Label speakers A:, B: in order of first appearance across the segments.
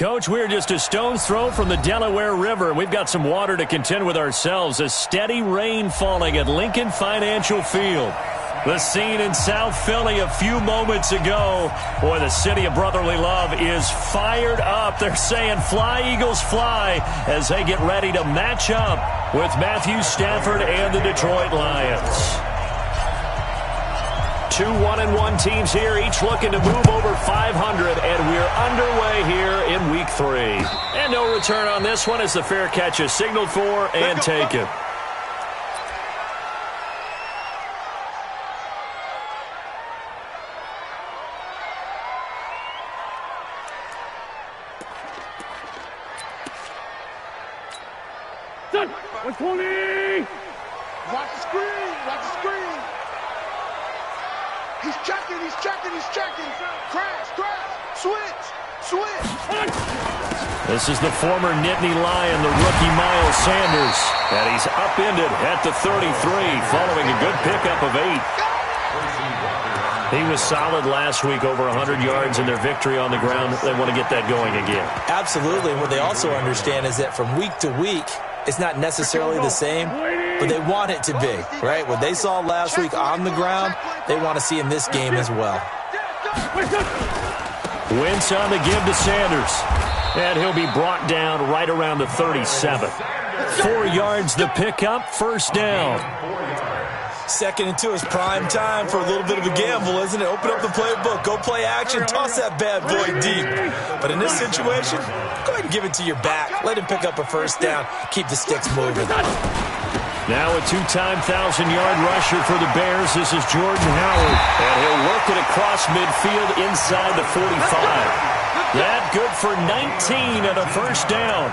A: Coach, we're just a stone's throw from the Delaware River, and we've got some water to contend with ourselves. A steady rain falling at Lincoln Financial Field. The scene in South Philly a few moments ago. Boy, the city of brotherly love is fired up. They're saying fly, Eagles, fly, as they get ready to match up with Matthew Stafford and the Detroit Lions. Two 1-1 teams here, each looking to move over 500, and we're underway here in Week 3. And no return on this one as the fair catch is signaled for and taken.
B: Watch the screen, watch the screen. He's checking, he's checking, he's checking. Crash, switch.
A: This is the former Nittany Lion, the rookie Miles Sanders. And he's upended at the 33 following a good pickup of 8. He was solid last week, over 100 yards in their victory on the ground. They want to get that going again.
C: Absolutely. What they also understand is that from week to week, it's not necessarily the same, but they want it to be, right? What they saw last week on the ground, they want to see in this game as well.
A: Wentz on the give to Sanders. And he'll be brought down right around the 37. 4 yards the pickup, first down.
C: Second and 2 is prime time for a little bit of a gamble, isn't it? Open up the playbook, go play action, toss that bad boy deep. But in this situation, go ahead and give it to your back. Let him pick up a first down. Keep the sticks moving.
A: Now a two-time 1,000-yard rusher for the Bears. This is Jordan Howard. And he'll work it across midfield inside the 45. That good for 19 and a first down.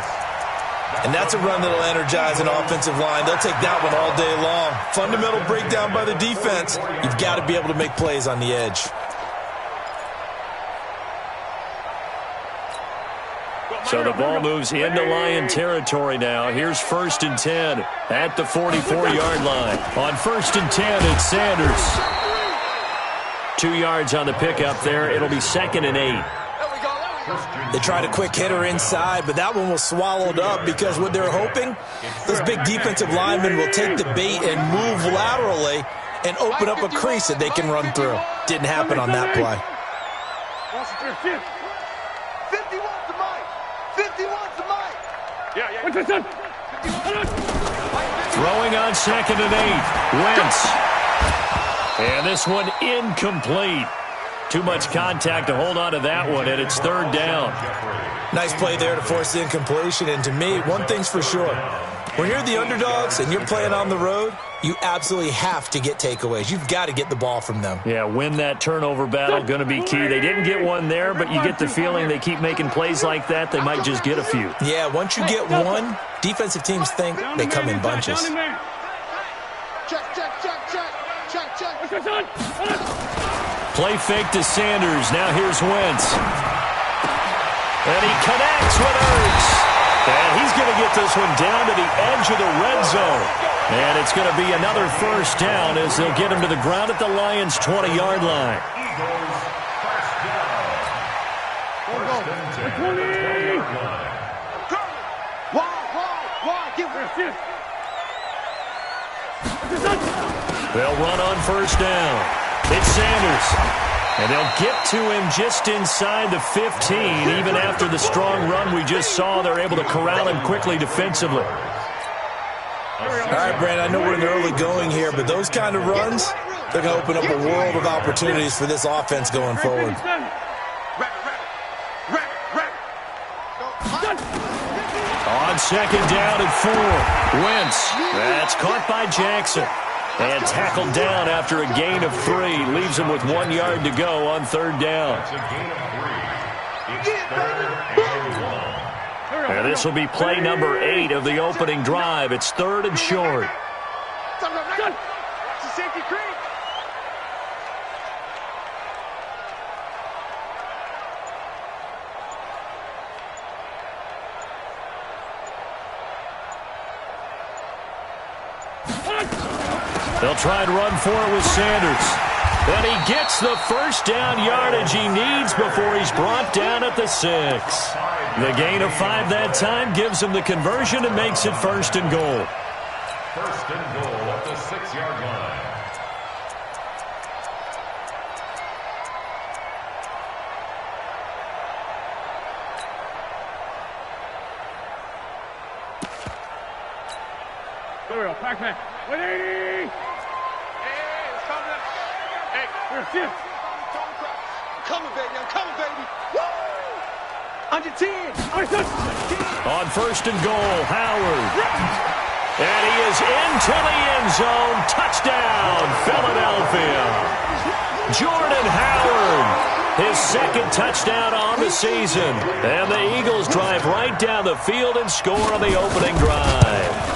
C: And that's a run that'll energize an offensive line. They'll take that one all day long. Fundamental breakdown by the defense. You've got to be able to make plays on the edge.
A: So the ball moves into Lion territory now. Here's 1st and 10 at the 44-yard line. On 1st and 10, it's Sanders. 2 yards on the pickup there. It'll be 2nd and 8.
C: They tried a quick hitter inside, but that one was swallowed up because what they're hoping, those big defensive linemen will take the bait and move laterally and open up a crease that they can run through. Didn't happen on that play.
B: 51's the mic. 51's the mic.
A: Throwing on 2nd and 8. Wentz. And this one incomplete. Too much contact to hold on to that one, and it's 3rd down.
C: Nice play there to force the incompletion. And to me, one thing's for sure. When you're the underdogs and you're playing on the road, you absolutely have to get takeaways. You've got to get the ball from them.
A: Yeah, win that turnover battle, going to be key. They didn't get one there, but you get the feeling they keep making plays like that, they might just get a few.
C: Yeah, once you get one, defensive teams think they come in bunches.
B: Check.
A: Play fake to Sanders. Now here's Wentz. And he connects with Ertz. And he's going to get this one down to the edge of the red zone. And it's going to be another first down as they'll get him to the ground at the Lions' 20-yard line. They'll run on first down. It's Sanders. And they'll get to him just inside the 15. Even after the strong run we just saw, they're able to corral him quickly defensively.
C: All right, Brandon, I know we're in the early going here, but those kind of runs, they're going to open up a world of opportunities for this offense going forward.
A: On 2nd down and 4. Wentz. That's caught by Jackson. And tackled down after a gain of 3. Leaves him with 1 yard to go on 3rd down. And this will be play number 8 of the opening drive. It's 3rd and short. They'll try and run for it with Sanders. And he gets the first down yardage he needs before he's brought down at the 6. The gain of 5 that time gives him the conversion and makes it 1st and goal.
D: 1st and goal at the 6-yard line.
B: There we go. Pac-Man. 180. I'm coming, baby. I'm coming, baby. Woo! Under 10.
A: On 1st and goal, Howard. And he is into the end zone. Touchdown, Philadelphia. Jordan Howard, his 2nd touchdown on the season. And the Eagles drive right down the field and score on the opening drive.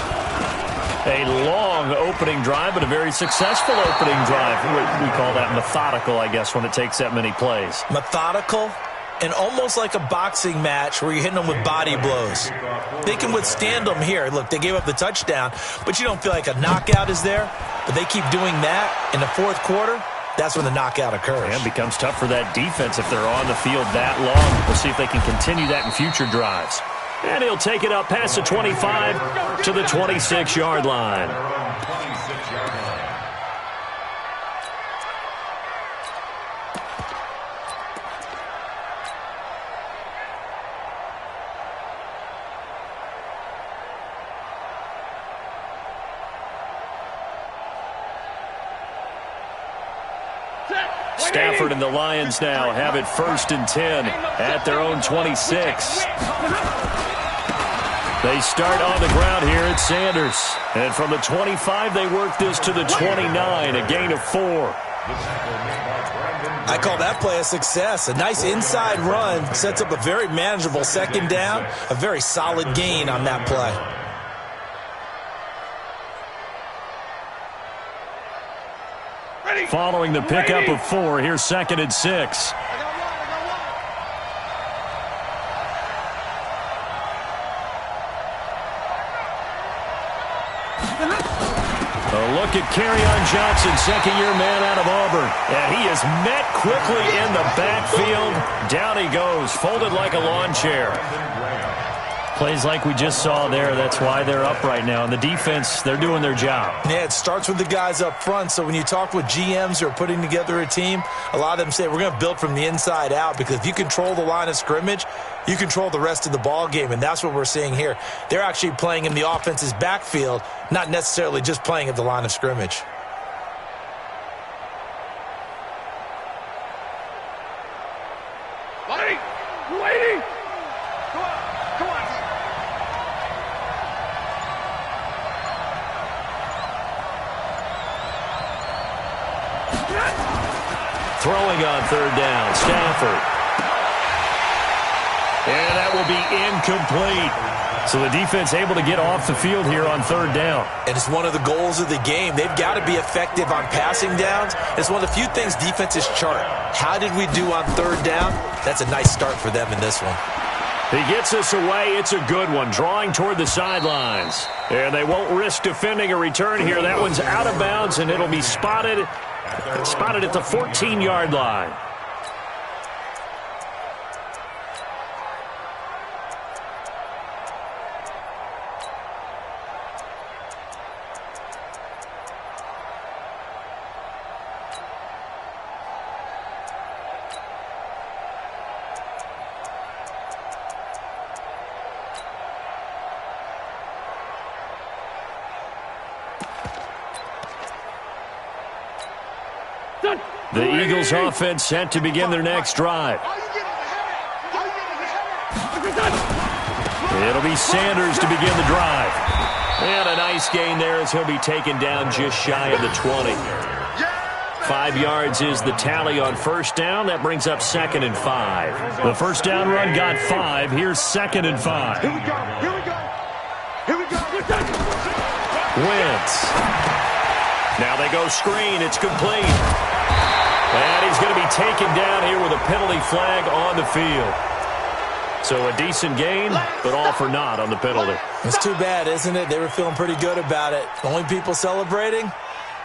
A: A long opening drive, but a very successful opening drive. We call that methodical, I guess, when it takes that many plays.
C: Methodical and almost like a boxing match where you're hitting them with body blows. They can withstand them here. Look, they gave up the touchdown, but you don't feel like a knockout is there. But they keep doing that in the 4th quarter. That's when the knockout occurs.
A: And it becomes tough for that defense if they're on the field that long. We'll see if they can continue that in future drives. And he'll take it up past the 25 to the 26-yard line. Stafford and the Lions now have it 1st and 10 at their own 26. They start on the ground here at Sanders. And from the 25, they work this to the 29, a gain of 4.
C: I call that play a success. A nice inside run sets up a very manageable 2nd down, a very solid gain on that play.
A: Following the pickup of 4, here's 2nd and 6. A look at Kerryon Johnson, 2nd-year man out of Auburn. And he is met quickly in the backfield. Down he goes, folded like a lawn chair. Plays like we just saw there. That's why they're up right now. And the defense, they're doing their job.
C: Yeah, it starts with the guys up front. So when you talk with GMs who are putting together a team, a lot of them say we're going to build from the inside out, because if you control the line of scrimmage, you control the rest of the ball game, and that's what we're seeing here. They're actually playing in the offense's backfield, not necessarily just playing at the line of scrimmage.
B: Waiting. Come on.
A: Throwing on 3rd down, Stafford. And that will be incomplete. So the defense able to get off the field here on 3rd down.
C: And it's one of the goals of the game. They've got to be effective on passing downs. It's one of the few things defenses chart. How did we do on 3rd down? That's a nice start for them in this one.
A: He gets us away. It's a good one, drawing toward the sidelines. And they won't risk defending a return here. That one's out of bounds, and it'll be spotted at the 14-yard line. The Eagles offense set to begin their next drive. It'll be Sanders to begin the drive. And a nice gain there as he'll be taken down just shy of the 20. 5 yards is the tally on 1st down. That brings up 2nd and 5. The 1st down run got 5. Here's 2nd and 5.
B: Here we go.
A: Wentz. Now they go screen. It's complete. And he's going to be taken down here with a penalty flag on the field. So a decent gain, but all for naught on the penalty.
C: It's too bad, isn't it? They were feeling pretty good about it. The only people celebrating,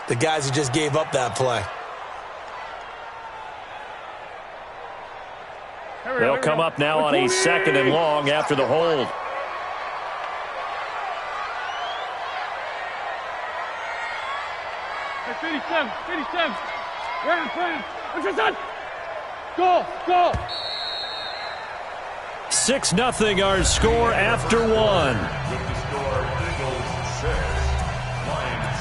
C: the guys who just gave up that play.
A: They'll come up now on a 2nd and long after the hold.
E: Hey, 57, 57. Ram. What's your son? Go.
A: 6-0 our score after 1.
D: With the score, Eagles 6, Lions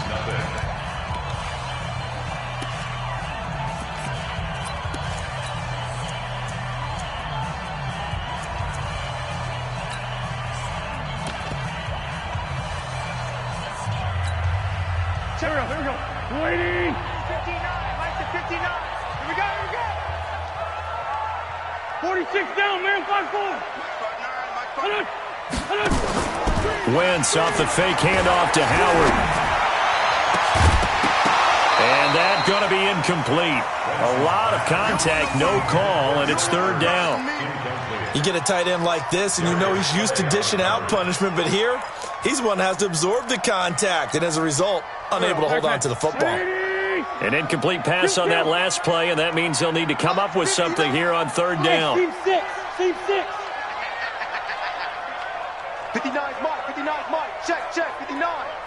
D: 0.
E: Here we go. Waiting.
B: 59, Mike to 59. Here we go.
E: 46 down, man. 5-4.
A: Wentz off the fake handoff to Howard. And that's going to be incomplete. A lot of contact, no call, and it's 3rd down.
C: You get a tight end like this, and you know he's used to dishing out punishment, but here, he's one that has to absorb the contact, and as a result, unable to hold on to the football.
A: An incomplete pass on that last play, and that means they'll need to come up with something here on 3rd down.
E: Team 6.
B: 59's Mike. Check. 59.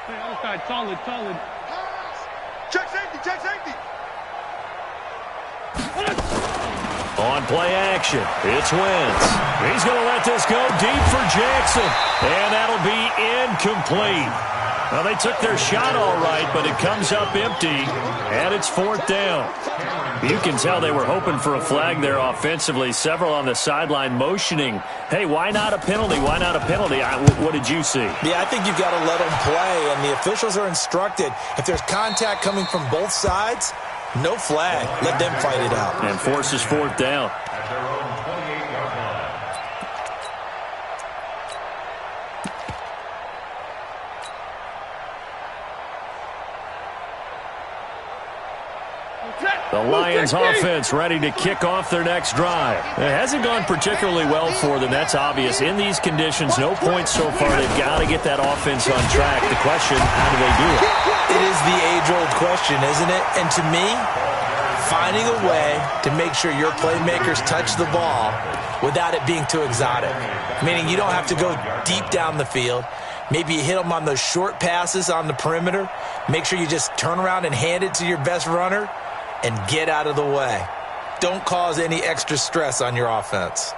E: Hey, outside, solid.
B: Check safety.
A: On play action, it's Wentz. He's going to let this go deep for Jackson, and that'll be incomplete. Well, they took their shot all right, but it comes up empty, and it's 4th down. You can tell they were hoping for a flag there offensively. Several on the sideline motioning, hey, why not a penalty? What did you see?
C: Yeah, I think you've got to let them play, and the officials are instructed, if there's contact coming from both sides, no flag. Let them fight it out.
A: And forces 4th down.
D: At their own 28-yard line.
A: The Lions offense ready to kick off their next drive. It hasn't gone particularly well for them. That's obvious. In these conditions, no points so far. They've got to get that offense on track. The question, how do they do it?
C: It is the age-old question, isn't it? And to me, finding a way to make sure your playmakers touch the ball without it being too exotic. Meaning you don't have to go deep down the field. Maybe you hit them on those short passes on the perimeter. Make sure you just turn around and hand it to your best runner and get out of the way. Don't cause any extra stress on your offense.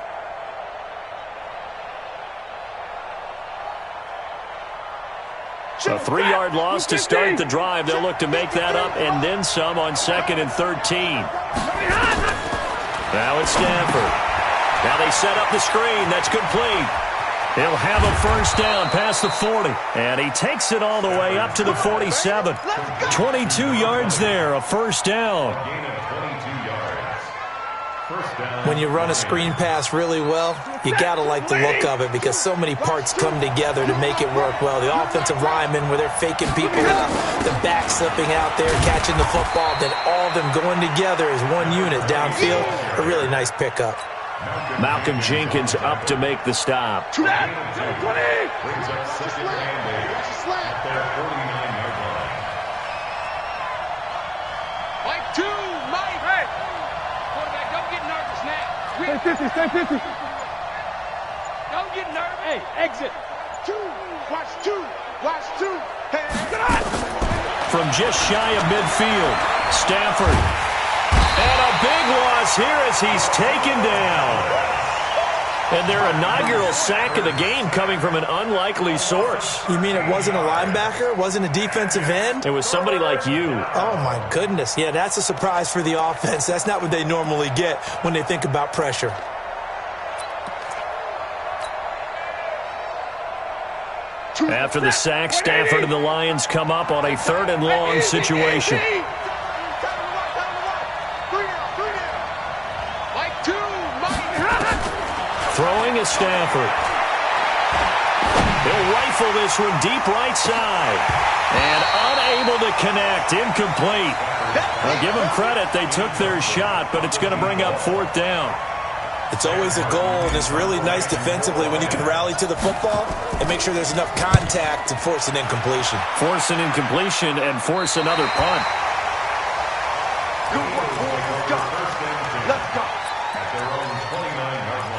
A: A 3-yard loss to start the drive. They'll look to make that up and then some on 2nd and 13. Now it's Stanford. Now they set up the screen. That's complete. He'll have a 1st down past the 40. And he takes it all the way up to the 47. 22 yards there, a 1st down.
D: Gain of 22 yards. 1st down.
C: When you run a screen pass really well, you got to like the look of it because so many parts come together to make it work well. The offensive linemen, where they're faking people out, the back slipping out there, catching the football, then all of them going together as one unit downfield. A really nice pickup.
A: Malcolm Jenkins up to make the stop.
D: Brings up 2nd and 8 at their 49-yard line.
B: Mike 2, Mike.
E: Hey.
B: Quarterback, don't get nervous now.
E: Stay 50.
B: Don't get nervous.
E: Hey, exit.
B: 2. Watch 2. Hey.
A: From just shy of midfield, Stanford. And a big loss here as he's taken down. And their inaugural sack of the game coming from an unlikely source.
C: You mean it wasn't a linebacker? It wasn't a defensive end?
A: It was somebody like you.
C: Oh, my goodness. Yeah, that's a surprise for the offense. That's not what they normally get when they think about pressure.
A: After the sack, Stanford and the Lions come up on a 3rd and long situation. Throwing is Stanford. He'll rifle this one deep right side. And unable to connect. Incomplete. I'll give them credit. They took their shot, but it's going to bring up 4th down.
C: It's always a goal, and it's really nice defensively when you can rally to the football and make sure there's enough contact to force an incompletion.
A: Force an incompletion and force another punt.
B: Let's go.
D: At their own 29-yard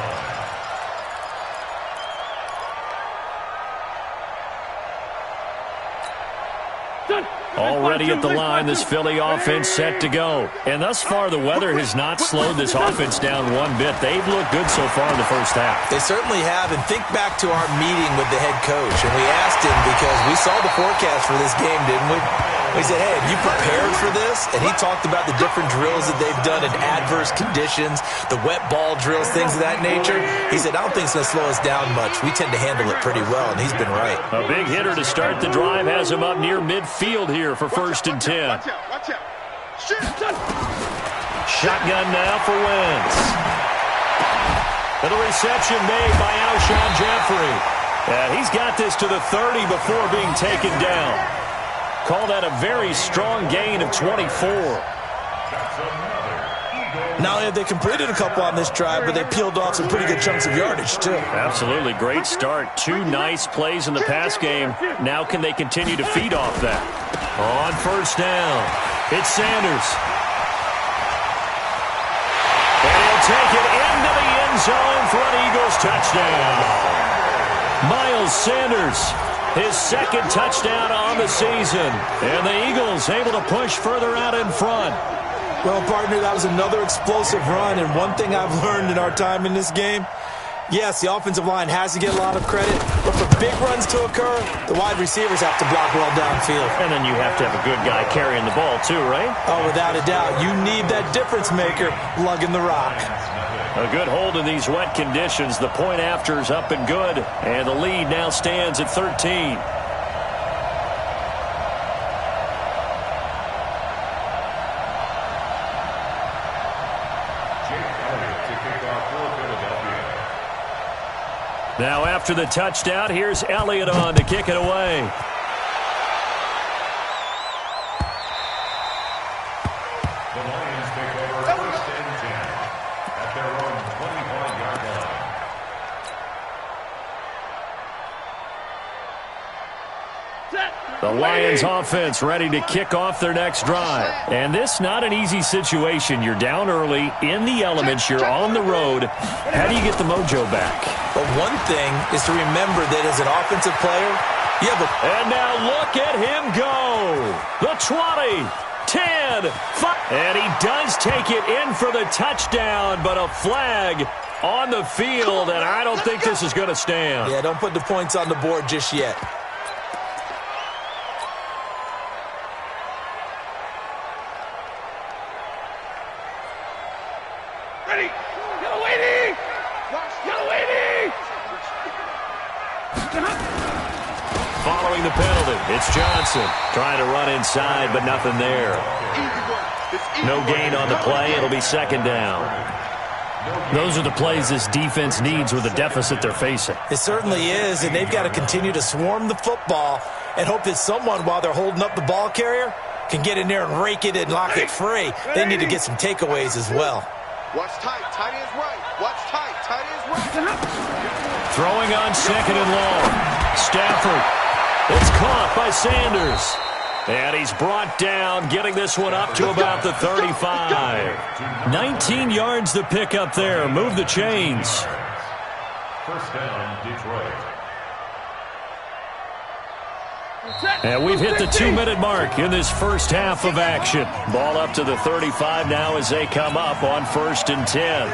A: Already at the line, this Philly offense set to go. And thus far, the weather has not slowed this offense down one bit. They've looked good so far in the first half.
C: They certainly have. And think back to our meeting with the head coach. And we asked him because we saw the forecast for this game, didn't we? We said, hey, have you prepared for this? And he talked about the different drills that they've done in adverse conditions, the wet ball drills, things of that nature. He said, I don't think it's going to slow us down much. We tend to handle it pretty well, and he's been right.
A: A big hitter to start the drive has him up near midfield here for 1st and 10.
B: Watch out.
A: Shotgun now for Wentz. And the reception made by Alshon Jeffrey. And he's got this to the 30 before being taken down. Call that a very strong gain of 24.
C: Not only have they completed a couple on this drive, but they peeled off some pretty good chunks of yardage, too.
A: Absolutely. Great start. 2 nice plays in the pass game. Now can they continue to feed off that? On 1st down, it's Sanders. And he'll take it into the end zone for an Eagles touchdown. Miles Sanders, his 2nd touchdown on the season. And the Eagles able to push further out in front.
C: Well, partner, that was another explosive run, and one thing I've learned in our time in this game, yes, the offensive line has to get a lot of credit, but for big runs to occur, the wide receivers have to block well downfield.
A: And then you have to have a good guy carrying the ball too, right?
C: Oh, without a doubt. You need that difference maker lugging the rock.
A: A good hold in these wet conditions. The point after is up and good, and the lead now stands at 13. Now after the touchdown, here's Elliott on to kick it away.
D: The Lions take over 1st and 10 at their own 25-yard line.
A: The Lions offense ready to kick off their next drive. And this not an easy situation. You're down early, in the elements, you're on the road. How do you get the mojo back?
C: But one thing is to remember that as an offensive player, you have a...
A: And now look at him go. The 20, 10, 5. And he does take it in for the touchdown, but a flag on the field, and I don't think this is going to stand.
C: Yeah, don't put the points on the board just yet.
E: Ready. Get away, D. Get away, D.
A: Following the penalty, it's Johnson trying to run inside, but nothing there. No gain on the play. It'll be 2nd down. Those are the plays this defense needs with the deficit they're facing.
C: It certainly is, and they've got to continue to swarm the football and hope that someone, while they're holding up the ball carrier, can get in there and rake it and lock it free. They need to get some takeaways as well.
B: Watch tight. Tight end's right. Watch tight. Tight end's right.
A: Throwing on 2nd and long. Stafford. It's caught by Sanders. And he's brought down, getting this one up to about the 35. 19 yards to pick up there. Move the chains.
D: 1st down, Detroit.
A: And we've hit the 2-minute mark in this first half of action. Ball up to the 35 now as they come up on 1st and 10.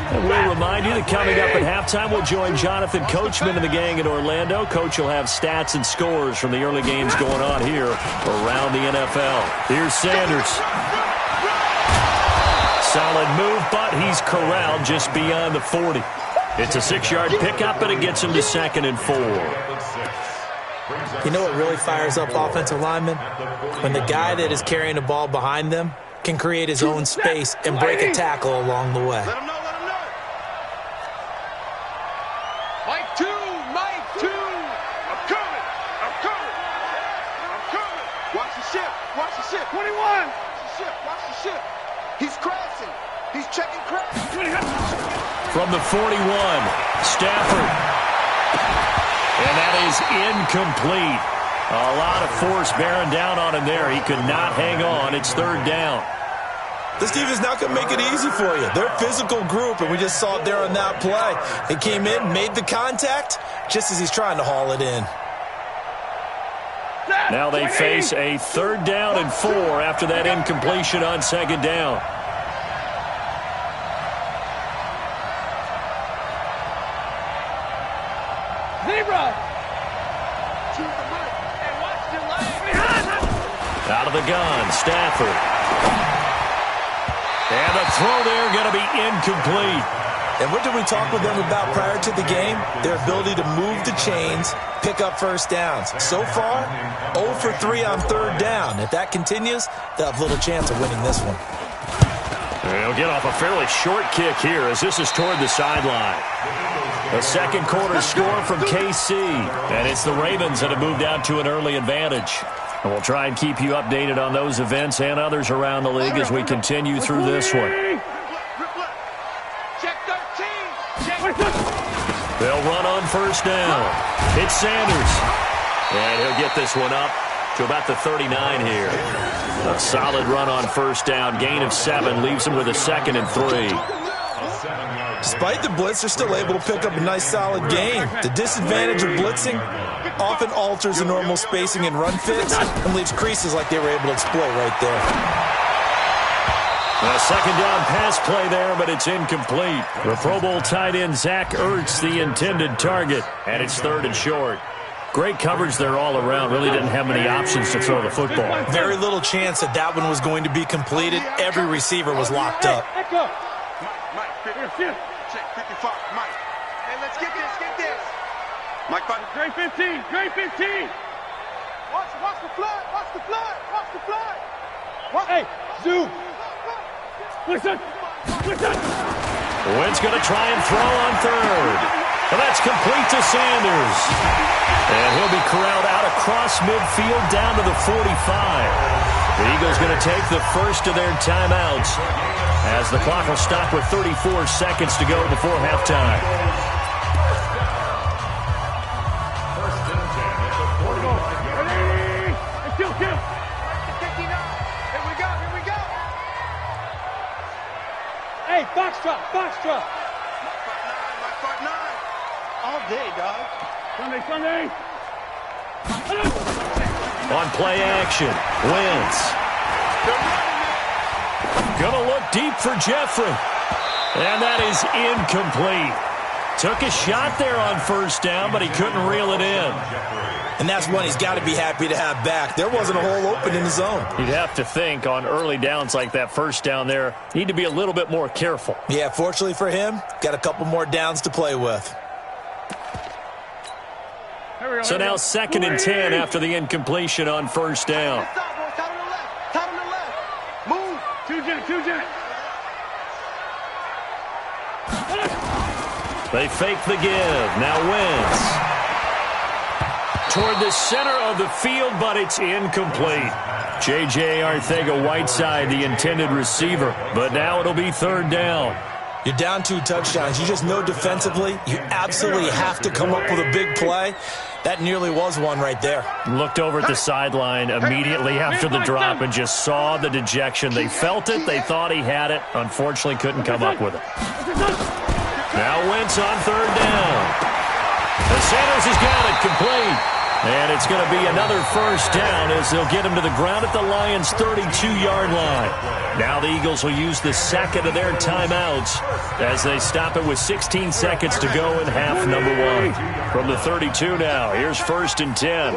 A: And we'll remind you that coming up at halftime, we'll join Jonathan Coachman and the gang in Orlando. Coach will have stats and scores from the early games going on here around the NFL. Here's Sanders. Solid move, but he's corralled just beyond the 40. It's a 6-yard pickup, and it gets him to 2nd and 4.
C: You know what really fires up offensive linemen? When the guy that is carrying the ball behind them can create his own space and break a tackle along the way.
B: Let him know. Let him know. Mike 2. Mike 2. I'm coming. I'm coming. I'm coming. Watch the ship. Watch the ship.
E: 21.
B: Watch the ship. Watch the ship. He's crashing. He's checking crash.
A: From the 41, Stafford. And that is incomplete. A lot of force bearing down on him there. He could not hang on. It's 3rd down.
C: This defense is not going to make it easy for you. They're a physical group, and we just saw it there on that play. They came in, made the contact, just as he's trying to haul it in.
A: Now they face a 3rd down and 4 after that incompletion on 2nd down.
E: Zebra!
A: Out of the gun, Stafford. And the throw there going to be incomplete.
C: And what did we talk with them about prior to the game? Their ability to move the chains, pick up first downs. So far, 0 for 3 on 3rd down. If that continues, they'll have little chance of winning this one.
A: They'll get off a fairly short kick here as this is toward the sideline. A 2nd quarter score from KC. And it's the Ravens that have moved out to an early advantage. And we'll try and keep you updated on those events and others around the league as we continue through this one. They'll run on 1st down. It's Sanders. And he'll get this one up to about the 39 here. A solid run on 1st down. Gain of 7 leaves him with a 2nd and 3.
C: Despite the blitz, they're still able to pick up a nice, solid gain. The disadvantage of blitzing often alters the normal spacing and run fits and leaves creases like they were able to exploit right there.
A: A 2nd down pass play there, but it's incomplete. The Pro Bowl tight end Zach Ertz, the intended target, and it's 3rd and short. Great coverage there all around. Really didn't have many options to throw the football.
C: Very little chance that one was going to be completed. Every receiver was locked up.
B: Check 55, Mike. Hey, let's get this. Mike, buddy.
E: Great 15, great 15.
B: Watch the flood.
E: Hey, zoom. Listen.
A: Wentz going to try and throw on 3rd. Well, that's complete to Sanders. And he'll be corralled out across midfield down to the 45. The Eagles going to take the first of their timeouts as the clock will stop with 34 seconds to go before halftime.
E: Hey, box drop.
B: Mike 5'9". All day, dog.
E: Sunday.
A: On play action, Wentz. Gonna look deep for Jeffrey. And that is incomplete. Took a shot there on 1st down, but he couldn't reel it in.
C: And that's one he's got to be happy to have back. There wasn't a hole open in the zone.
A: You'd have to think on early downs like that 1st down there, need to be a little bit more careful.
C: Yeah, fortunately for him, got a couple more downs to play with.
A: So now 2nd and 10 after the incompletion on 1st down.
B: Top on the left. Move.
E: Two jet.
A: They fake the give. Now Wentz. Toward the center of the field, but it's incomplete. J.J. Arcega-Whiteside, the intended receiver. But now it'll be 3rd down.
C: You're down 2 touchdowns. You just know defensively you absolutely have to come up with a big play. That nearly was one right there.
A: Looked over at the sideline immediately after the drop and just saw the dejection. They felt it. They thought he had it. Unfortunately, couldn't come up with it. Now Wentz on 3rd down. And Sanders has got it complete. And it's going to be another 1st down as they'll get him to the ground at the Lions' 32-yard line. Now the Eagles will use the 2nd of their timeouts as they stop it with 16 seconds to go in half number 1. From the 32 now, here's 1st and 10.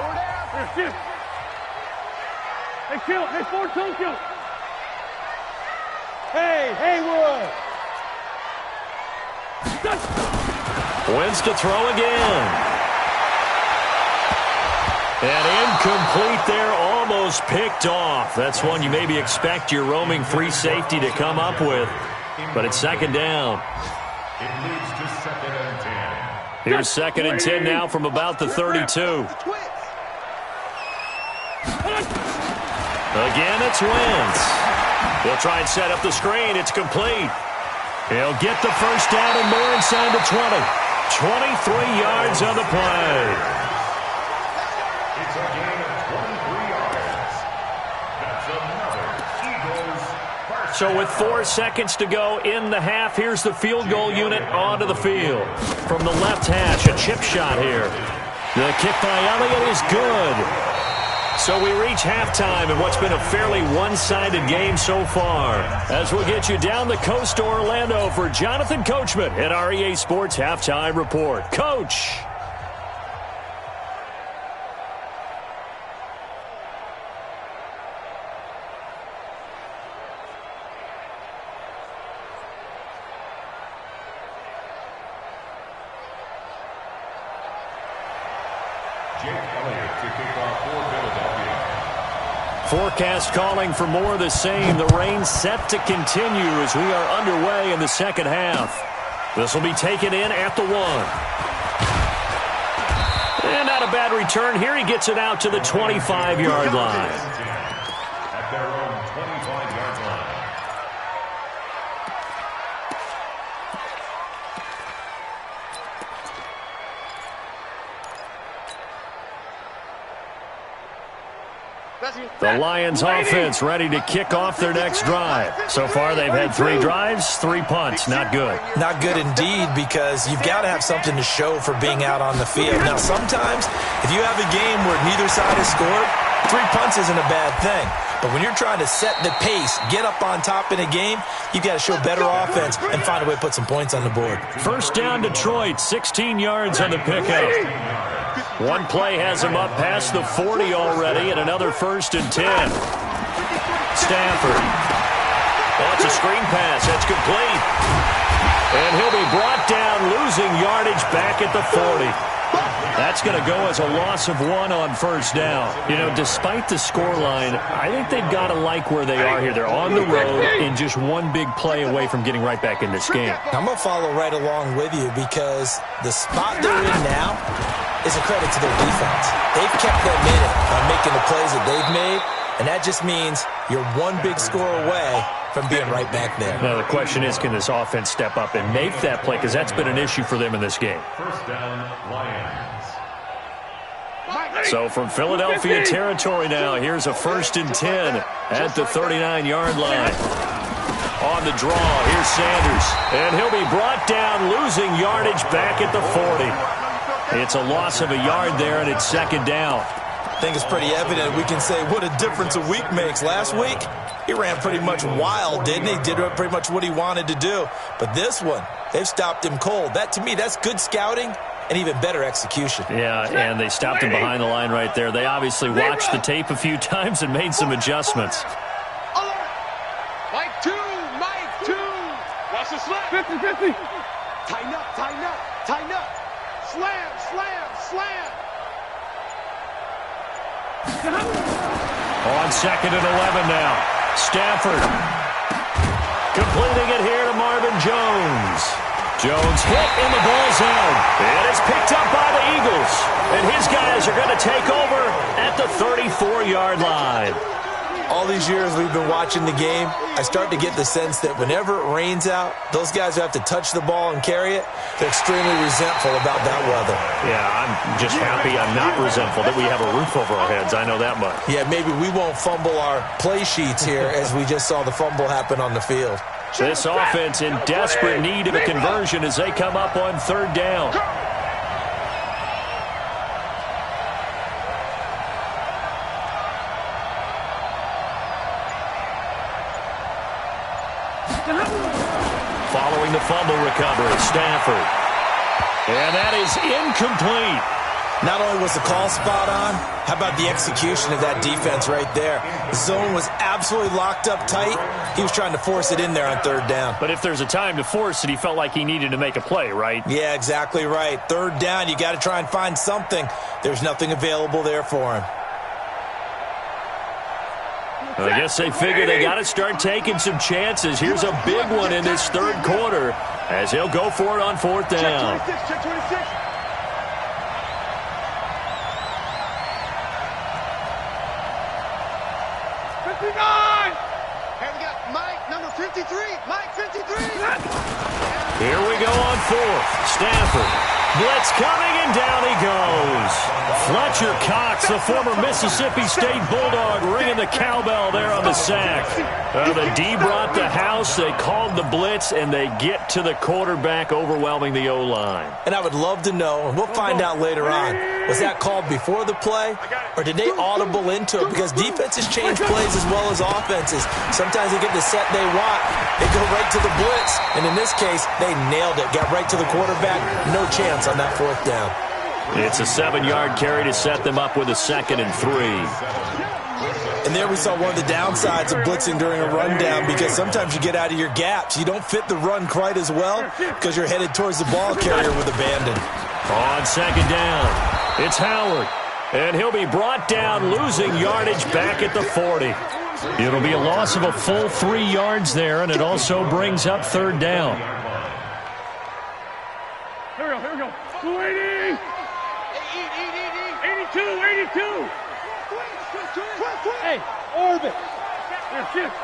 E: Hey, Kill. Hey, Ford Tokyo. Hey, Haywood.
A: Wentz to throw again. And incomplete there, almost picked off. That's one you maybe expect your roaming free safety to come up with. But it's 2nd down.
D: It leads to 2nd and 10.
A: Here's 2nd and 10 now from about the 32. Again, it's Wentz. He'll try and set up the screen. It's complete. He'll get the 1st down and more inside the 20. 23 yards on the play.
D: It's a gain of 23 yards. That's another Eagles first
A: So with 4 seconds to go in the half, here's the field goal unit onto the field. From the left hash, a chip shot here. The kick by Elliott is good. So we reach halftime in what's been a fairly one-sided game so far. As we'll get you down the coast to Orlando for Jonathan Coachman at our EA Sports Halftime Report. Coach. Forecast calling for more of the same. The rain set to continue as we are underway in the second half. This will be taken in at the 1. And not a bad return here. He gets it out to the 25-yard line.
D: At their own 25-yard line.
A: The Lions offense ready to kick off their next drive. So far they've had 3 drives, 3 punts. Not good.
C: Not good indeed, because you've got to have something to show for being out on the field. Now, sometimes if you have a game where neither side has scored, 3 punts isn't a bad thing. But when you're trying to set the pace, get up on top in a game, you've got to show better offense and find a way to put some points on the board.
A: First down, Detroit, 16 yards on the pickup. One play has him up past the 40 already, and another 1st and 10. Stafford. Oh, it's a screen pass. That's complete. And he'll be brought down, losing yardage back at the 40. That's going to go as a loss of 1 on first down. You know, despite the scoreline, I think they've got to like where they are here. They're on the road and just one big play away from getting right back in this game.
C: I'm going to follow right along with you, because the spot they're in now is a credit to their defense. They've kept them in it by making the plays that they've made, and that just means you're one big score away from being right back there.
A: Now, the question is, can this offense step up and make that play? Because that's been an issue for them in this game.
D: First down, Lions.
A: So from Philadelphia territory now, here's a 1st and 10 at the 39-yard line. On the draw, here's Sanders. And he'll be brought down, losing yardage back at the 40. It's a loss of a yard there, and it's 2nd down.
C: I think it's pretty evident. We can say what a difference a week makes. Last week, he ran pretty much wild, didn't he? Did pretty much what he wanted to do. But this one, they've stopped him cold. That, to me, that's good scouting and even better execution.
A: Yeah, and they stopped him behind the line right there. They obviously watched the tape a few times and made some adjustments.
B: Mike 2, Mike 2. Watch the slap.
E: 50-50.
B: Tighten up, tighten up, tighten up. Slam, slam, slam.
A: On 2nd and 11 now. Stafford completing it here to Marvin Jones. Jones hit in the ball zone. And it's picked up by the Eagles. And his guys are going to take over at the 34-yard line.
C: All these years we've been watching the game, I start to get the sense that whenever it rains out, those guys who have to touch the ball and carry it, they're extremely resentful about that weather.
A: Yeah, I'm just happy I'm not resentful that we have a roof over our heads. I know that much.
C: Yeah, maybe we won't fumble our play sheets here as we just saw the fumble happen on the field.
A: This offense in desperate need of a conversion as they come up on 3rd down. Following the fumble recovery, Stafford. And that is incomplete.
C: Not only was the call spot on, how about the execution of that defense right there? The zone was absolutely locked up tight. He was trying to force it in there on 3rd down.
A: But if there's a time to force it, he felt like he needed to make a play, right?
C: Yeah, exactly right. 3rd down, you got to try and find something. There's nothing available there for him.
A: Well, I guess they figure they got to start taking some chances. Here's a big one in this 3rd quarter as he'll go for it on 4th down.
B: Check 26, check 26.
E: 59.
B: Hey, we got Mike, number 59. 53. Mike 53.
A: Here we go on fourth. Stafford. Blitz coming, and down he goes. Fletcher Cox, the former Mississippi State Bulldog, ringing the cowbell there on the sack. The D brought the house. They called the blitz, and they get to the quarterback, overwhelming the O-line.
C: And I would love to know, and we'll find out later on, was that called before the play, or did they audible into it? Because defenses change plays as well as offenses. Sometimes they get the set they want. They go right to the blitz, and in this case, they nailed it. Got right to the quarterback. No chance on that fourth down.
A: It's a 7-yard carry to set them up with a 2nd and 3.
C: And there we saw one of the downsides of blitzing during a rundown, because sometimes you get out of your gaps. You don't fit the run quite as well because you're headed towards the ball carrier with abandon.
A: On 2nd down, it's Howard. And he'll be brought down, losing yardage back at the 40. It'll be a loss of a full 3 yards there, and it also brings up 3rd down.
E: Here we go. 280. 82. Hey, orbit. Here, shift.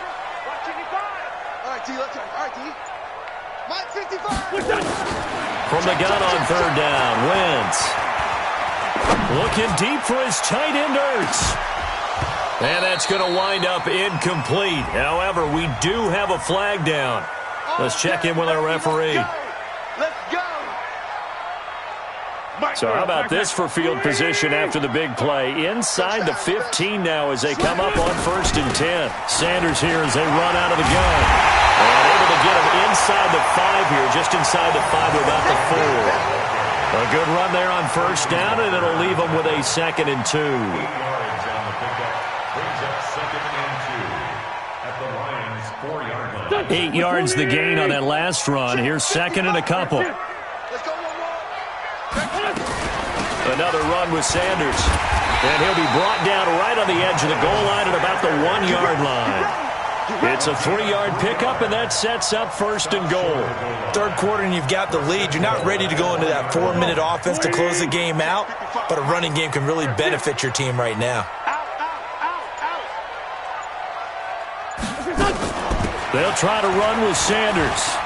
B: All right, D, let's go. All right, D. Mike 55.
E: What's that?
A: From the gun on 3rd down, Wentz. Looking deep for his tight end, Ertz. And that's going to wind up incomplete. However, we do have a flag down. Let's check in with our referee.
B: Let's go.
A: So how about this for field position after the big play? Inside the 15 now as they come up on 1st and 10. Sanders here as they run out of the gun. And able to get him inside the 5 here, just inside the 5 or about the 4. A good run there on 1st down, and it'll leave them with a 2nd and 2.
D: 8 yards on the pickup. Brings up 2nd and 2 at the Lions' 4-yard line.
A: 8 yards the gain on that last run. Here's 2nd and a couple.
B: Let's go,
A: Another run with Sanders. And he'll be brought down right on the edge of the goal line at about the 1-yard line. It's a 3-yard pickup, and that sets up 1st and goal.
C: 3rd quarter, and you've got the lead. You're not ready to go into that 4-minute offense to close the game out, but a running game can really benefit your team right now.
A: They'll try to run with Sanders.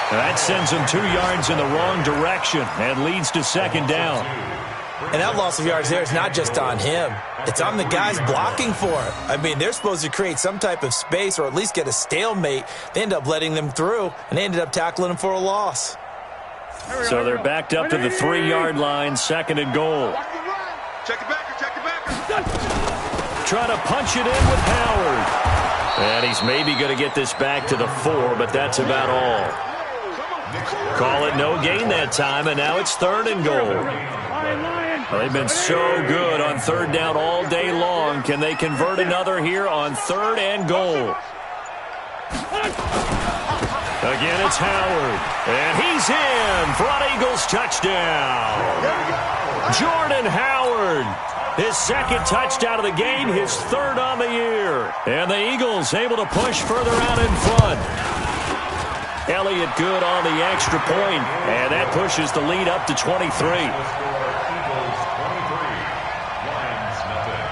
A: That sends them 2 yards in the wrong direction and leads to 2nd down.
C: And that loss of yards there is not just on him. It's on the guys blocking for him. I mean, they're supposed to create some type of space or at least get a stalemate. They end up letting them through, and they ended up tackling him for a loss.
A: So they're backed up to the 3-yard line, 2nd and goal.
B: Check it back.
A: Trying to punch it in with Howard. And he's maybe going to get this back to the 4, but that's about all. Call it no gain that time, and now it's 3rd and goal. Well, they've been so good on 3rd down all day long. Can they convert another here on 3rd and goal? Again, it's Howard. And he's in for an Eagles touchdown. Jordan Howard. His 2nd touchdown of the game, his 3rd on the year. And the Eagles able to push further out in front. Elliott good on the extra point, and that pushes the lead up to 23.
D: Eagles 23, Lions nothing.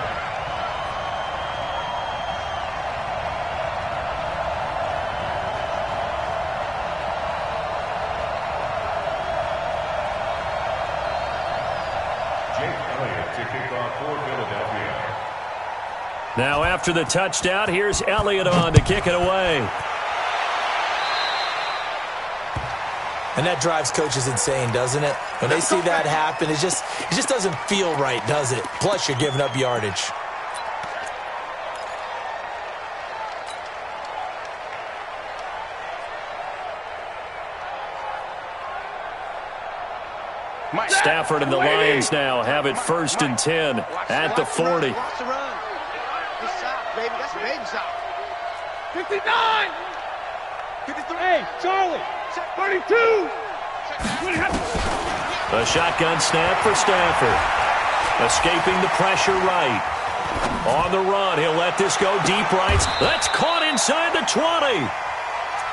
D: Jake Elliott to kick off for Philadelphia.
A: Now after the touchdown, here's Elliott on to kick it away.
C: And that drives coaches insane, doesn't it? When they see that happen, it just doesn't feel right, does it? Plus, you're giving up yardage.
A: Stafford and the Lions now have it 1st and 10 at the 40.
B: Watch the run. Good shot, baby. That's a baby shot.
E: 59.
B: 53.
E: Hey, Charlie. 32.
A: A shotgun snap for Stafford. Escaping the pressure right. On the run, he'll let this go deep right. That's caught inside the 20.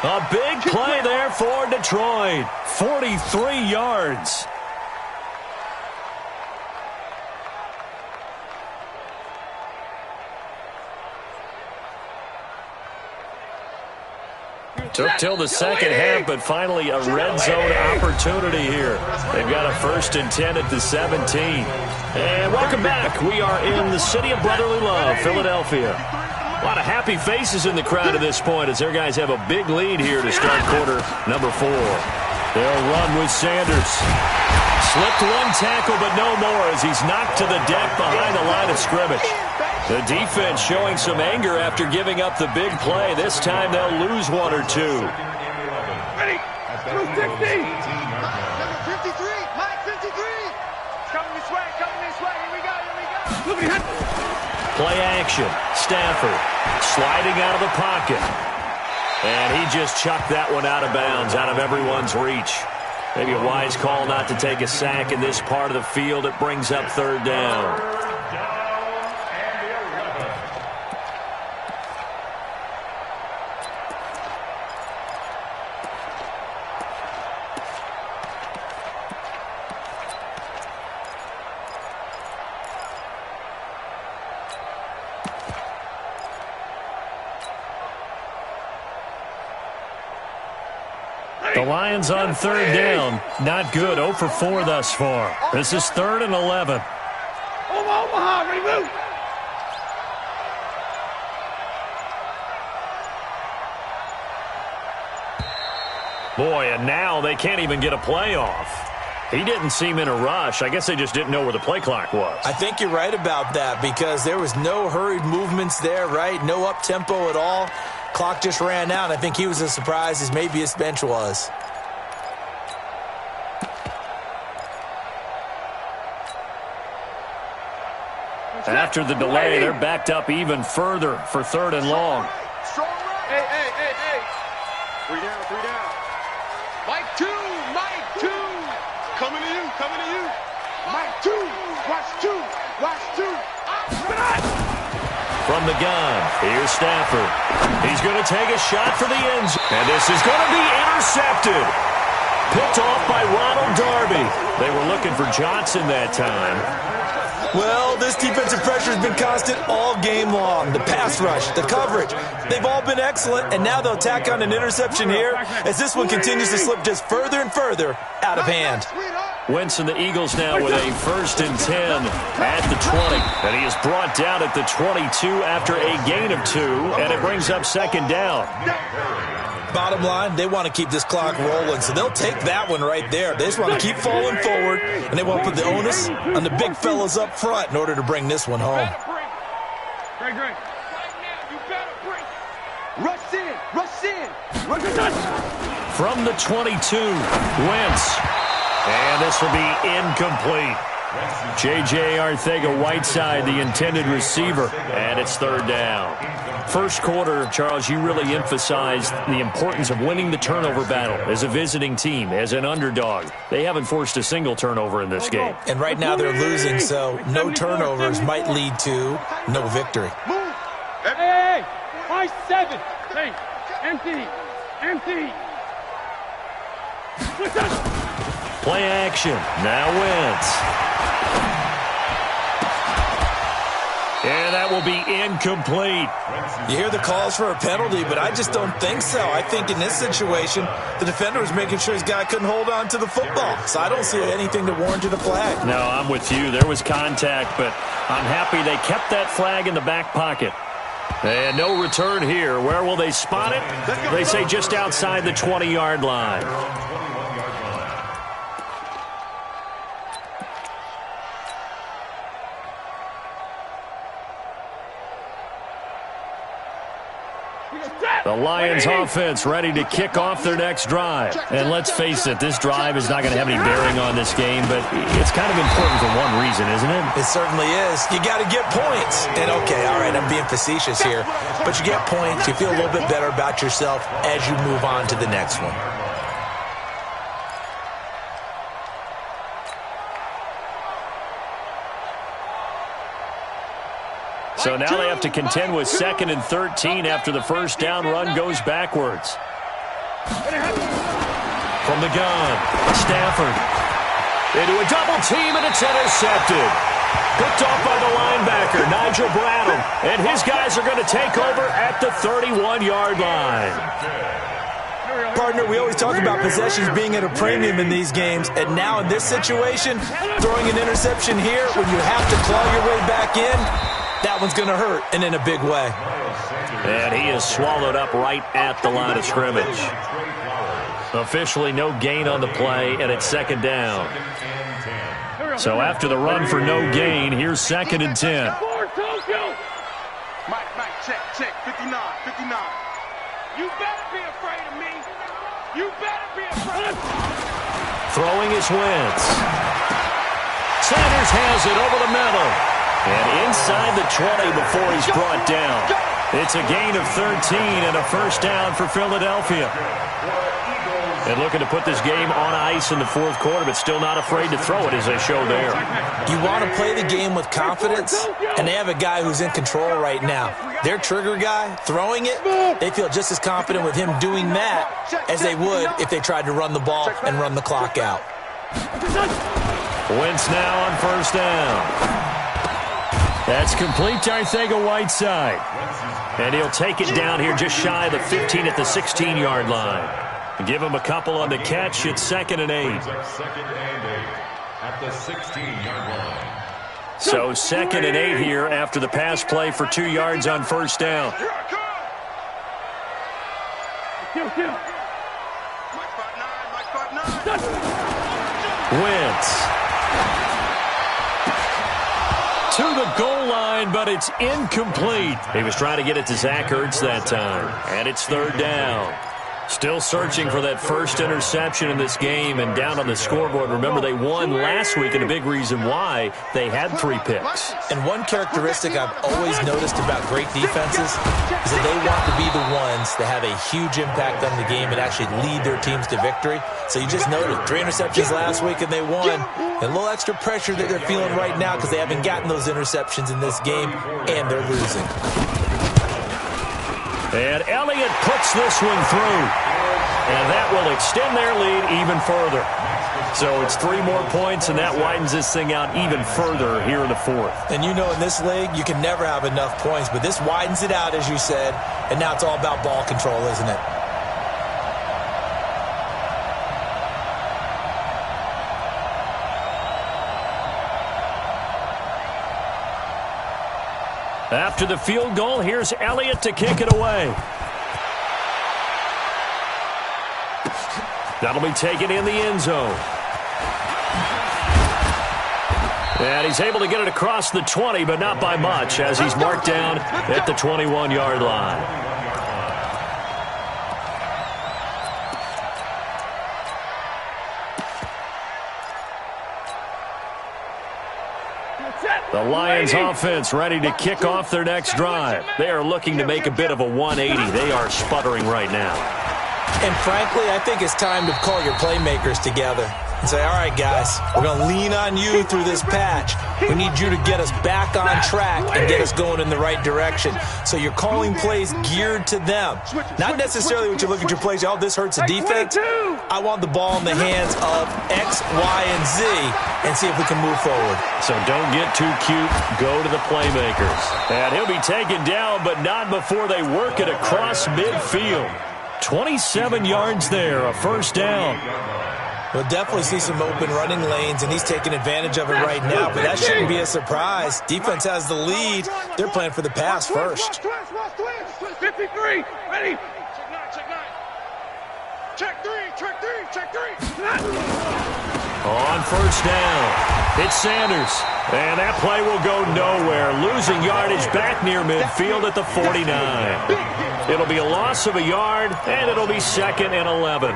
A: A big play there for Detroit. 43 yards. Took till the second half, but finally a red zone opportunity here. They've got a 1st and 10 at the 17. And welcome back. We are in the city of brotherly love, Philadelphia. A lot of happy faces in the crowd at this point as their guys have a big lead here to start quarter number 4. They'll run with Sanders. Slipped one tackle, but no more as he's knocked to the deck behind the line of scrimmage. The defense showing some anger after giving up the big play. This time they'll lose 1 or 2.
E: Ready? 260.
B: Number 53, Mike 53. Coming this way, here we go.
A: Play action. Stafford sliding out of the pocket. And he just chucked that one out of bounds, out of everyone's reach. Maybe a wise call not to take a sack in this part of the field. It brings up 3rd down. The Lions on 3rd down. Not good. 0 for 4 thus far. This is 3rd and 11.
E: Omaha, ready, move.
A: Boy, and now they can't even get a play off. He didn't seem in a rush. I guess they just didn't know where the play clock was.
C: I think you're right about that because there was no hurried movements there, right? No up-tempo at all. Clock just ran out. I think he was as surprised as maybe his bench was.
A: After the delay, they're backed up even further for 3rd and long.
B: Hey. 3 down. Mike 2. Coming to you. Mike 2. Watch 2.
A: From the gun, here's Stafford. He's going to take a shot for the end zone. And this is going to be intercepted. Picked off by Ronald Darby. They were looking for Johnson that time.
C: Well, this defensive pressure has been constant all game long. The pass rush, the coverage, they've all been excellent, and now they'll tack on an interception here as this one continues to slip just further and further out of hand.
A: Wentz and the Eagles now with a 1st and 10 at the 20. And he is brought down at the 22 after a gain of 2, and it brings up 2nd down.
C: Bottom line, they want to keep this clock rolling, so they'll take that one right there. They just want to keep falling forward, and they want to put the onus on the big fellas up front in order to bring this one home.
E: Great.
B: Rush in.
A: From the 22, Wentz. And this will be incomplete. J.J. Arcega-Whiteside, the intended receiver, and it's 3rd down. First quarter, Charles, you really emphasized the importance of winning the turnover battle as a visiting team, as an underdog. They haven't forced a single turnover in this game.
C: And right now they're losing, so no turnovers might lead to no victory.
E: Hey, 5-7. Hey, empty.
A: Play action. Now Wentz. And that will be incomplete.
C: You hear the calls for a penalty, but I just don't think so. I think in this situation, the defender was making sure his guy couldn't hold on to the football. So I don't see anything that warranted a flag.
A: No, I'm with you. There was contact, but I'm happy they kept that flag in the back pocket. And no return here. Where will they spot it? They say just outside the 20-yard line. The Lions offense ready to kick off their next drive. And let's face it, this drive is not going to have any bearing on this game, but it's kind of important for one reason, isn't it?
C: It certainly is. You got to get points. And okay, all right, I'm being facetious here, but you get points, you feel a little bit better about yourself as you move on to the next one.
A: So now they have to contend with 2nd and 13 after the first down run goes backwards. From the gun, Stafford. Into a double team, and it's intercepted. Picked off by the linebacker, Nigel Bradham. And his guys are going to take over at the 31-yard line.
C: Partner, we always talk about possessions being at a premium in these games, and now in this situation, throwing an interception here when you have to claw your way back in, that one's going to hurt, and in a big way.
A: And he is swallowed up right at the line of scrimmage. Officially no gain on the play, and it's second down. So after the run for no gain, here's 2nd and 10.
B: Mike, check, 59. You better be afraid of me. You better be afraid.
A: Throwing is Wentz. Sanders has it over the middle. And inside the 20 before he's brought down. It's a gain of 13 and a first down for Philadelphia. And looking to put this game on ice in the 4th quarter, but still not afraid to throw it as they show there.
C: You want to play the game with confidence, and they have a guy who's in control right now. Their trigger guy, throwing it, they feel just as confident with him doing that as they would if they tried to run the ball and run the clock out.
A: Wentz now on first down. That's complete to Arcega-Whiteside. And he'll take it down here just shy of the 15 at the 16-yard line. Give him a couple on the catch. It's 2nd and 8.
D: At the 16-yard line.
A: So 2nd and 8 here after the pass play for 2 yards on first down. Wentz. To the goal line, but it's incomplete. He was trying to get it to Zach Ertz that time. And it's 3rd down. Still searching for that first interception in this game and down on the scoreboard. Remember, they won last week, and a big reason why they had 3 picks.
C: And one characteristic I've always noticed about great defenses is that they want to be the ones that have a huge impact on the game and actually lead their teams to victory. So you just noted 3 interceptions last week, and they won. And a little extra pressure that they're feeling right now because they haven't gotten those interceptions in this game, and they're losing.
A: And Elliott puts this one through. And that will extend their lead even further. So it's 3 more points, and that widens this thing out even further here in the 4th.
C: And you know in this league, you can never have enough points. But this widens it out, as you said. And now it's all about ball control, isn't it?
A: After the field goal, here's Elliott to kick it away. That'll be taken in the end zone. And he's able to get it across the 20, but not by much, as he's marked down at the 21-yard line. The Lions offense ready to kick off their next drive. They are looking to make a bit of a 180. They are sputtering right now.
C: And frankly, I think it's time to call your playmakers together and say, all right, guys, we're going to lean on you through this patch. We need you to get us back on track and get us going in the right direction. So you're calling plays geared to them. Not necessarily what you look at your plays, oh, this hurts the defense. I want the ball in the hands of X, Y, and Z and see if we can move forward.
A: So don't get too cute. Go to the playmakers. And he'll be taken down, but not before they work it across midfield. 27 yards there, a first down.
C: We'll definitely see some open running lanes, and he's taking advantage of it right now, but that shouldn't be a surprise. Defense has the lead. They're playing for the pass first.
E: 53, ready.
B: Check three.
A: On first down, it's Sanders. And that play will go nowhere. Losing yardage back near midfield at the 49. It'll be a loss of a yard, and it'll be 2nd and 11.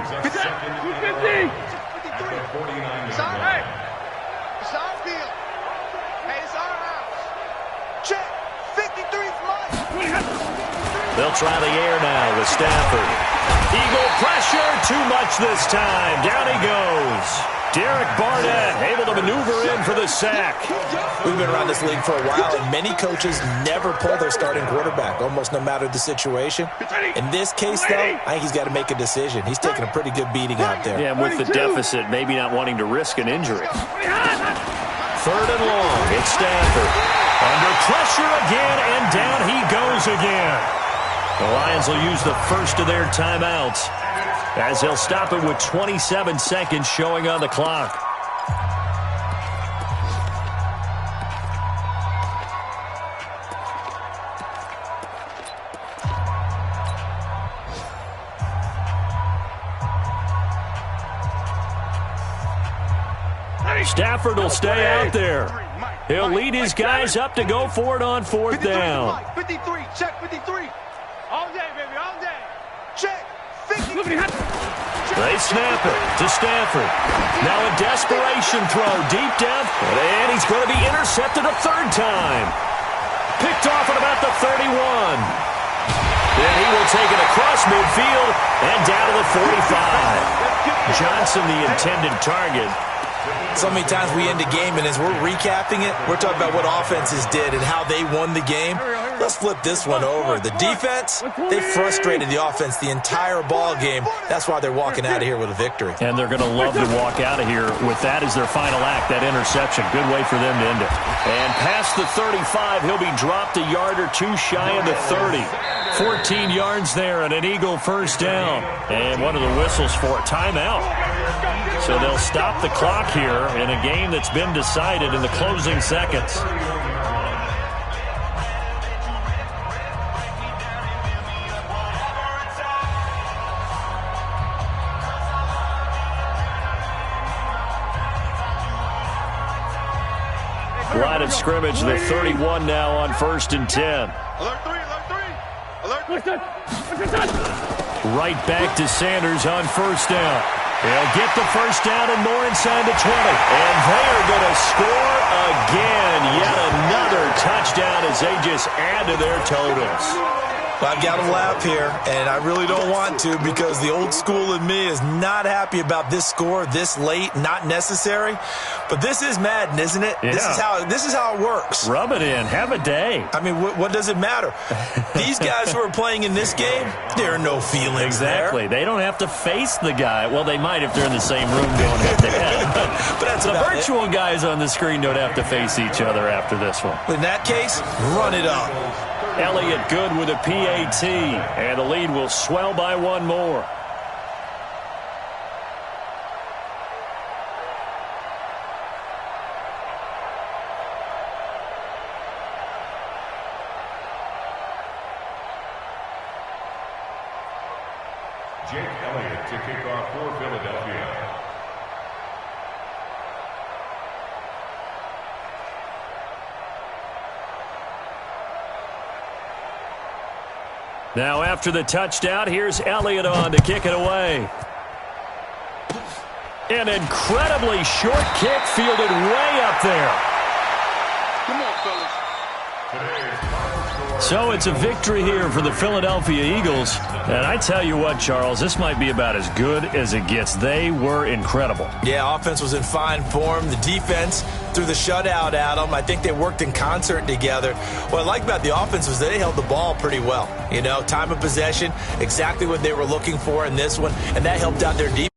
A: They'll try the air now with Stafford. Eagle pressure, too much this time. Down he goes. Derek Barnett able to maneuver in for the sack.
C: We've been around this league for a while, and many coaches never pull their starting quarterback, almost no matter the situation. In this case, though, I think he's got to make a decision. He's taking a pretty good beating out there.
A: Yeah, with the deficit, maybe not wanting to risk an injury. 3rd and long, it's Stafford. Under pressure again, and down he goes again. The Lions will use the first of their timeouts. as they'll stop it with 27 seconds showing on the clock. Stafford will stay out there. He'll lead his guys up to go for it on fourth down.
B: 53, check 53.
E: All day, baby, all day.
B: Check 53.
A: They snap it to Stafford. Now a desperation throw deep down, and he's going to be intercepted a third time. Picked off at about the 31. Then he will take it across midfield and down to the 45. Johnson, the intended target.
C: So many times we end a game, and as we're recapping it, we're talking about what offenses did and how they won the game. Let's flip this one over. The defense, they frustrated the offense the entire ball game. That's why they're walking out of here with a victory.
A: And they're going to love to walk out of here with that as their final act, that interception. Good way for them to end it. And past the 35, he'll be dropped a yard or two shy of the 30. 14 yards there and an Eagle first down. And one of the whistles for a timeout. So they'll stop the clock here in a game that's been decided in the closing seconds. Line of scrimmage, the 31 now on 1st and 10.
B: Alert 3, alert 3. Alert 3.
A: Right back to Sanders on first down. They'll get the first down and more inside the 20. And they are going to score again. Yet another touchdown as they just add to their totals.
C: I've got to laugh here, and I really don't want to because the old school in me is not happy about this score this late, not necessary. But this is Madden, isn't it?
A: Yeah.
C: This is how it works.
A: Rub it in. Have a day.
C: I mean, what does it matter? These guys who are playing in this game, there are no feelings
A: exactly.
C: there.
A: They don't have to face the guy. Well, they might if they're in the same room going head-to-head.
C: But that's
A: the
C: about
A: virtual guys on the screen don't have to face each other after this one.
C: In that case, run it up.
A: Elliott good with a PAT, and the lead will swell by one more.
D: Jake Elliott to kick off for Philadelphia.
A: Now after the touchdown, here's Elliott on to kick it away. An incredibly short kick fielded way up there.
B: Come on, fellas.
A: So it's a victory here for the Philadelphia Eagles. And I tell you what, Charles, this might be about as good as it gets. They were incredible.
C: Yeah, offense was in fine form. The defense threw the shutout at them. I think they worked in concert together. What I like about the offense was they held the ball pretty well. You know, time of possession, exactly what they were looking for in this one, and that helped out their defense.